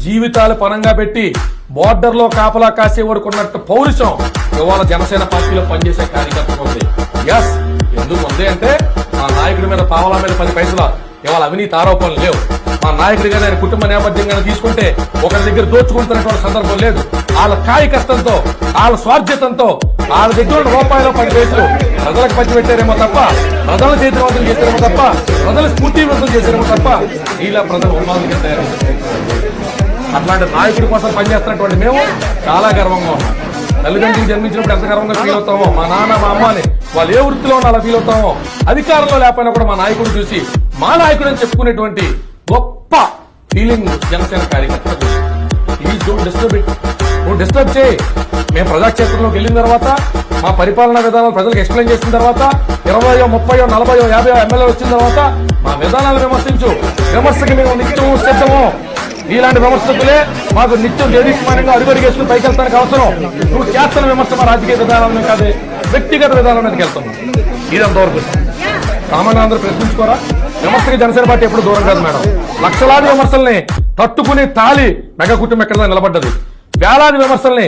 జీవితాలు పనంగా పెట్టి బోర్డర్ లో కాపలా కాసే వరకున్నట్టు పౌరుషం ఇవాళ జనసేన పార్టీలో పనిచేసే కార్యకర్తలు ఉంది. ఎస్, ఎందుకు ఉంది అంటే మా నాయకుడి మీద పావలా మీద 10 పైసల ఇవాళ అవినీతి ఆరోపణలు లేవు. మా నాయకుడిగా ఆయన కుటుంబ నేపథ్యంగా తీసుకుంటే ఒకరి దగ్గర దోచుకుంటున్నటువంటి సందర్భం లేదు. వాళ్ళ కాయ కష్టంతో, వాళ్ళ స్వార్థ్యతంతో, వాళ్ళ దగ్గర రూపాయలు 10 పైసలు ప్రజలకు పంచిపెట్టారేమో తప్ప, ప్రజల చేతివంతులు చేశారేమో తప్ప, ప్రజల స్ఫూర్తివంతులు చేశారేమో తప్ప ఇలా ప్రజలు ఉన్మాదులుగా తయారయ్యారు. అట్లాంటి నాయకుడి కోసం పనిచేస్తున్నటువంటి మేము చాలా గర్వంగా ఉన్నాం. తల్లిదండ్రులు జన్మించినప్పుడు ఎంత గర్వంగా ఫీల్ అవుతామో, మా నాన్న మా అమ్మని వాళ్ళు ఏ వృత్తిలో ఉన్నా అలా ఫీల్ అవుతామో, అధికారంలో లేకపోయినా కూడా మా నాయకుడు చూసి మా నాయకుడు అని చెప్పుకునేటువంటి గొప్ప ఫీలింగ్ జనసేన కార్యకర్త. Please don't disturb it. నువ్వు డిస్టర్బ్ చేయి. మేము ప్రజాక్షేత్రంలోకి వెళ్ళిన తర్వాత మా పరిపాలనా విధానాలు ప్రజలకు ఎక్స్ప్లెయిన్ చేసిన తర్వాత 20, 30, 40, 50 ఎమ్మెల్యేలు వచ్చిన తర్వాత మా విధానాలు విమర్శించు. విమర్శకి మేము నిత్యం సిద్ధము. ఇలాంటి విమర్శకులే మాకు నిత్యం దేదీప్యమానంగా అడుగడిగేసుకుని పైకి వెళ్తానికి అవసరం. నువ్వు చేస్తున్న విమర్శ మా రాజకీయ విధానాలను కాదే, వ్యక్తిగత విధానం మీదకి వెళ్తాము. ఇదంతవరకు సామాన్య అందరూ ప్రశ్నించుకోరా. విమర్శకి జనసేన పార్టీ ఎప్పుడు దూరం కాదు మేడం. లక్షలాది విమర్శల్ని తట్టుకుని తాలి మెగా కుటుంబం ఎక్కడ నిలబడ్డది. వేలాది విమర్శల్ని